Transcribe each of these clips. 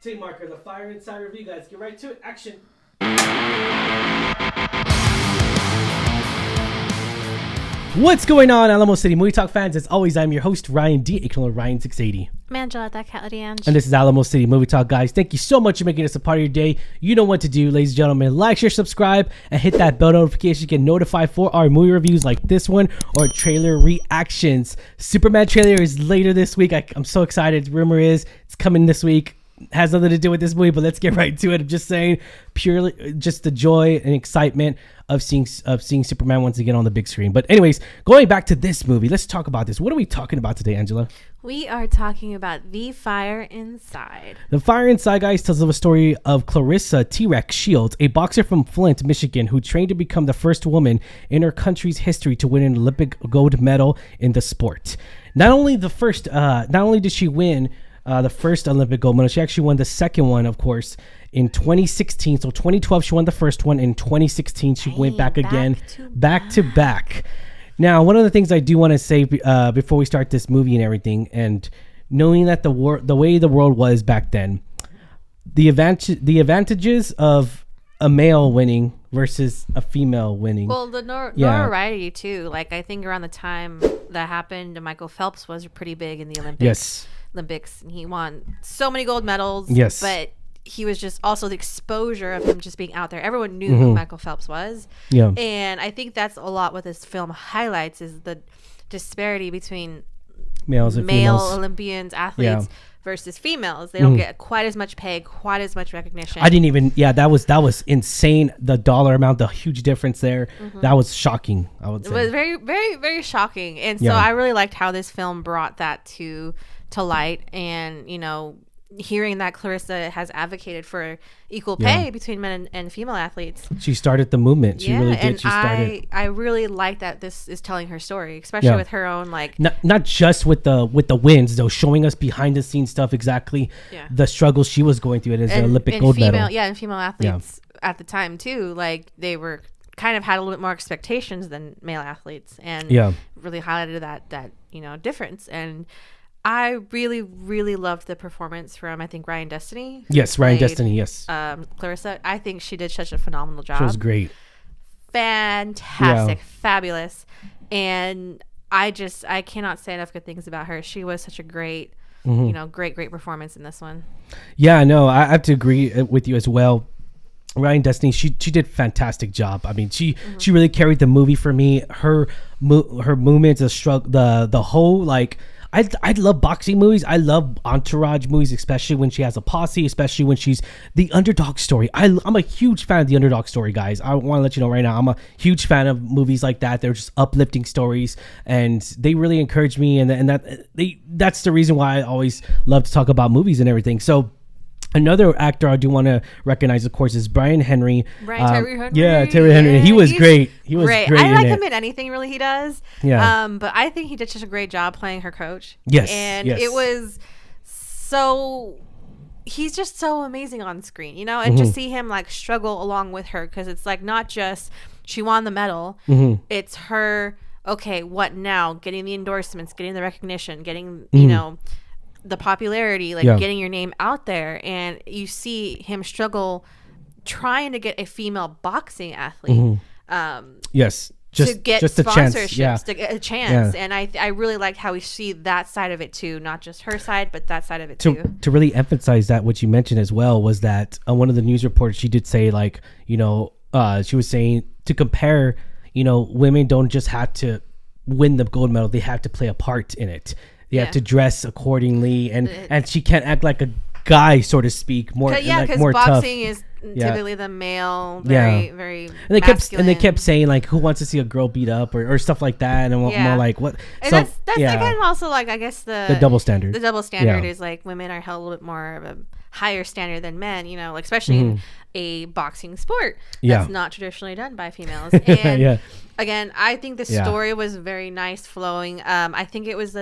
Team Marker, the Fire Inside review, guys. Get right to it. Action. What's going on, Alamo City Movie Talk fans? As always, I'm your host, Ryan D. aka Ryan680. Angela, that cat Ange. And this is Alamo City Movie Talk, guys. Thank you so much for making us a part of your day. You know what to do, ladies and gentlemen. Like, share, subscribe, and hit that bell notification to get notified for our movie reviews like this one or trailer reactions. Superman trailer is later this week. I'm so excited. Rumor is it's coming this week. Has nothing to do with this movie, but let's get right to it. I'm just saying, purely just the joy and excitement of seeing Superman once again on the big screen. But anyways, going back to this movie, let's talk about this. What are we talking about today, Angela? We are talking about The Fire Inside. The Fire Inside, guys, tells of a story of Clarissa T-Rex Shields, a boxer from Flint, Michigan, who trained to become the first woman in her country's history to win an Olympic gold medal in the sport. Not only did she win the first Olympic gold medal, she actually won the second one, of course, in 2016. So 2012, she won the first one. In 2016, she went back again, back to back. Now, one of the things I do want to say before we start this movie and everything, and knowing that the way the world was back then, the advantages of a male winning versus a female winning. Well, the notoriety too. Like, I think around the time that happened, Michael Phelps was pretty big in the Olympics. Yes. Olympics, and he won so many gold medals. Yes. But he was just also the exposure of him just being out there. Everyone knew who Michael Phelps was. Yeah. And I think that's a lot what this film highlights is the disparity between male females. Olympians, athletes versus females. They don't get quite as much pay, quite as much recognition. I didn't even that was insane. The dollar amount, the huge difference there. That was shocking, I would say. It was very, very, very shocking. And so I really liked how this film brought that to light, and hearing that Clarissa has advocated for equal pay between men and female athletes. She started the movement. She really did. And She started. I really like that this is telling her story, especially with her own not just with the wins though, showing us behind the scenes stuff, exactly the struggles she was going through as an Olympic gold medal. Yeah, and female athletes at the time too, like they were kind of had a little bit more expectations than male athletes, and really highlighted that difference. And I really, really loved the performance from, I think, Ryan Destiny. Yes, Ryan Destiny, yes. Clarissa, I think she did such a phenomenal job. She was great. Fantastic, fabulous. And I cannot say enough good things about her. She was such a great, great performance in this one. Yeah, no, I have to agree with you as well. Ryan Destiny, she did a fantastic job. I mean, she really carried the movie for me. Her movements, the struggle, the whole I love boxing movies. I love entourage movies, especially when she has a posse, especially when she's the underdog story. I'm a huge fan of the underdog story, guys. I want to let you know right now, I'm a huge fan of movies like that. They're just uplifting stories, and they really encourage me. And that's the reason why I always love to talk about movies and everything. So, another actor I do want to recognize, of course, is Brian Henry. Terry Henry. Yeah, Terry Henry. He was great. He was great. I like him in anything really he does. Yeah. But I think he did such a great job playing her coach. Yes. And it was so. He's just so amazing on screen, and just see him struggle along with her, because it's not just she won the medal. It's her. Okay, what now? Getting the endorsements, getting the recognition, getting the popularity, getting your name out there. And you see him struggle trying to get a female boxing athlete yes, to get sponsorships, to get a chance. And I really liked how we see that side of it too, not just her side, but that side of it too. To really emphasize that, what you mentioned as well was that one of the news reports, she did say she was saying to compare, women don't just have to win the gold medal, they have to play a part in it. They have to dress accordingly, and she can't act like a guy, so to speak. More because boxing tough. is typically the male, very and masculine. they kept saying who wants to see a girl beat up or stuff like that, and more like what. And that's again also I guess the double standard. The double standard is women are held a little bit more of a higher standard than men, especially in a boxing sport that's not traditionally done by females. And again, I think the story was very nice, flowing. I think it was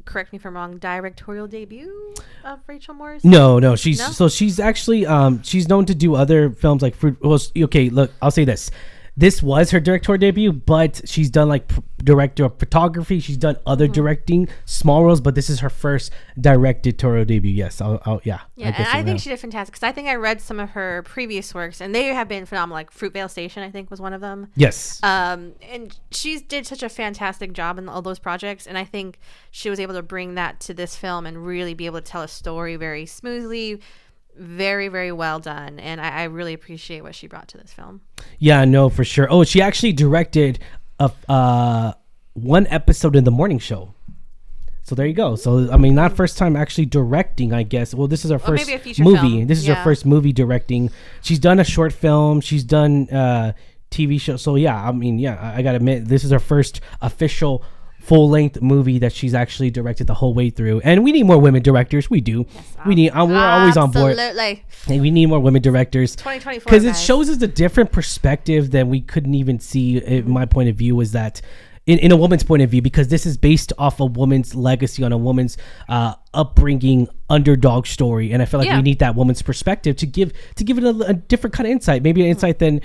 correct me if I'm wrong, directorial debut of Rachel Morris? No, she's actually she's known to do other films like Fruit. Well, okay, look, I'll say this. this was her directorial debut, but she's done like director of photography. She's done other directing, small roles, but this is her first directorial debut. Yes, yeah. Yeah, and I think she did fantastic because I think I read some of her previous works, and they have been phenomenal. Like Fruitvale Station, I think was one of them. Yes. And she did such a fantastic job in all those projects, and I think she was able to bring that to this film and really be able to tell a story very smoothly. Very, very well done, and I really appreciate what she brought to this film. Yeah, no, for sure. Oh, she actually directed one episode in the morning show. So there you go. So I mean, not first time actually directing, I guess. Well, this is her first movie. Film. This is her first movie directing. She's done a short film. She's done TV show. So yeah, I mean, yeah, I gotta admit, this is her first official full-length movie that she's actually directed the whole way through. And we need more women directors. We do. Yes, we need. We're always on board. Absolutely. And we need more women directors. 2024. Because it shows us a different perspective than we couldn't even see. In my point of view, was that in a woman's point of view, because this is based off a woman's legacy, on a woman's upbringing, underdog story, and I feel like we need that woman's perspective to give it a different kind of insight, maybe an insight than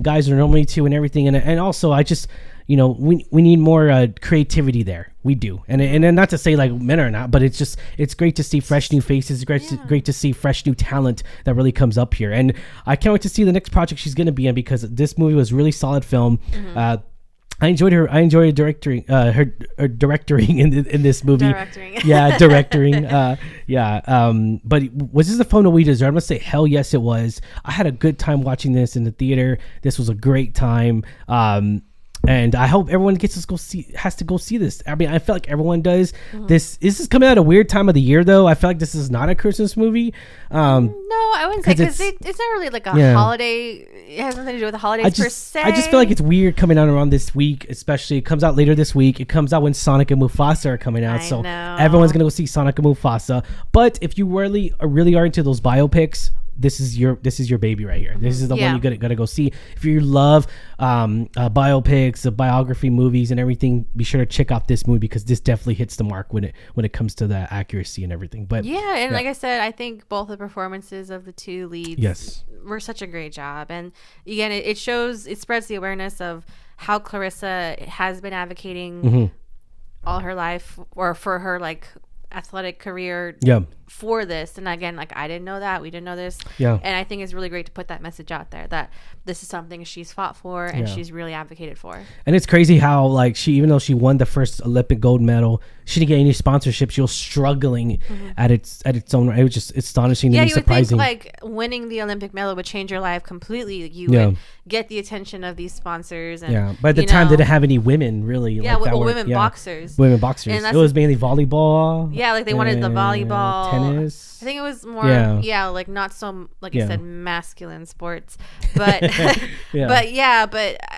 guys are normally to, and everything. And also, I just, you know, we need more creativity there. We do, and not to say like men are not, but it's great to see fresh new faces. It's great to see fresh new talent that really comes up here, and I can't wait to see the next project she's going to be in, because this movie was really solid film. I enjoyed directing her directing in this movie. Directing. But was this the film that we deserve? I'm gonna say hell yes, it was. I had a good time watching this in the theater. This was a great time. And I hope everyone has to go see this. I mean, I feel like everyone does. This is coming out a weird time of the year, though. I feel like this is not a Christmas movie. No, I wouldn't say, because it's not really like a holiday. It has nothing to do with the holidays per se. I just feel like it's weird coming out around this week, especially. It comes out later this week. It comes out when Sonic and Mufasa are coming out. So everyone's going to go see Sonic and Mufasa. But if you really are into those biopics, this is your baby right here. This is the one you gotta go see. If you love biopics, biography movies, and everything, be sure to check out this movie, because this definitely hits the mark when it comes to the accuracy and everything. But like I said, I think both the performances of the two leads were such a great job, and again, it spreads the awareness of how Clarissa has been advocating all her life, or for her like athletic career for this. And again, like, I didn't know that, we didn't know this, and I think it's really great to put that message out there, that this is something she's fought for and she's really advocated for. And it's crazy how, like, she, even though she won the first Olympic gold medal, she didn't get any sponsorship. She was struggling at its own. It was just astonishing and surprising. You would think, like, winning the Olympic medal would change your life completely. You would get the attention of these sponsors, and but at the time, they didn't have any women really. Women boxers. Women boxers. It was mainly volleyball. Like they wanted the volleyball, tennis. I think it was more, like not so, like you said, masculine sports, but but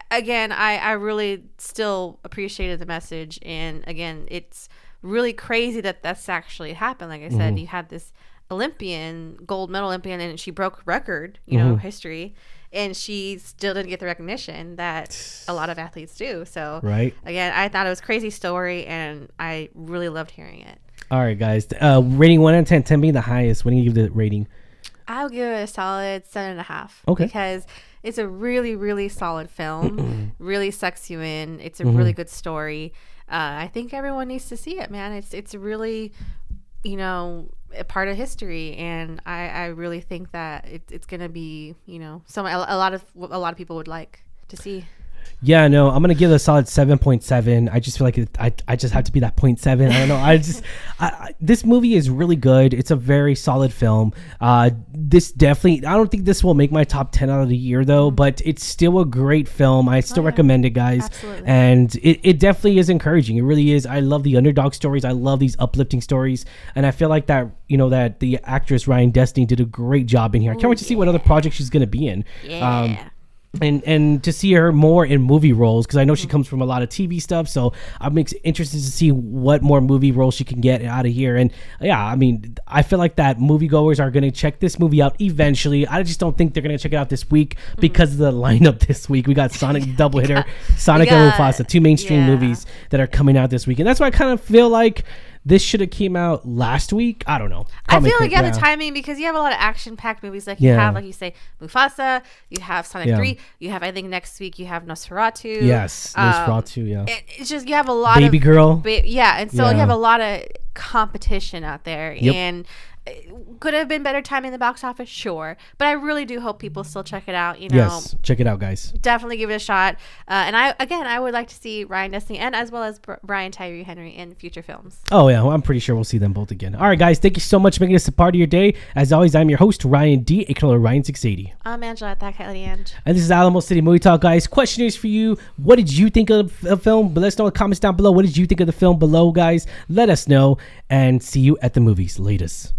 again, I really still appreciated the message, and again, it's really crazy that that's actually happened. Like I said, you had this gold medal Olympian, and she broke record, history, and she still didn't get the recognition that a lot of athletes do. So again, I thought it was a crazy story, and I really loved hearing it. All right, guys. Rating 1 out of 10, 10 being the highest. What do you give the rating? I'll give it a solid 7.5. Okay. Because it's a really, really solid film. Really sucks you in. It's a really good story. I think everyone needs to see it, man. It's really, a part of history, and I really think that it's gonna be, a lot of people would like to see. Yeah, no, I'm gonna give it a solid 7.7. I just feel like I just have to be that 0.7. I don't know. This movie is really good. It's a very solid film. This definitely, I don't think this will make my top 10 out of the year though, but it's still a great film. I still recommend it, guys. Absolutely. And it definitely is encouraging. It really is. I love the underdog stories. I love these uplifting stories, and I feel like that that the actress Ryan Destiny did a great job in here. I can't wait to see what other projects she's gonna be in. And to see her more in movie roles, because I know she comes from a lot of TV stuff, so I'm interested to see what more movie roles she can get out of here. And I mean, I feel like that moviegoers are going to check this movie out eventually. I just don't think they're going to check it out this week because of the lineup this week. We got Sonic double hitter, Sonic and Mufasa, two mainstream movies that are coming out this week, and that's why I kind of feel like this should have came out last week. I don't know. I feel like the timing, because you have a lot of action-packed movies. Like you have, like you say, Mufasa. You have Sonic 3. You have, I think next week you have Nosferatu. Yes, Nosferatu. Yeah. It's just you have a lot Baby of Girl. And so you have a lot of competition out there, and could have been better timing in the box office, sure, but I really do hope people still check it out. Yes, check it out, guys. Definitely give it a shot. And I would like to see Ryan Destiny and as well as Brian Tyree Henry in future films. Oh yeah, well, I'm pretty sure we'll see them both again. All right, guys, thank you so much for making this a part of your day. As always, I'm your host, Ryan D, aka Ryan680. I'm Angela at that Kelly Ange. And this is Alamo City Movie Talk, guys. Question is for you: what did you think of the film? But let us know in the comments down below. What did you think of the film below, guys? Let us know, and see you at the movies. Latest.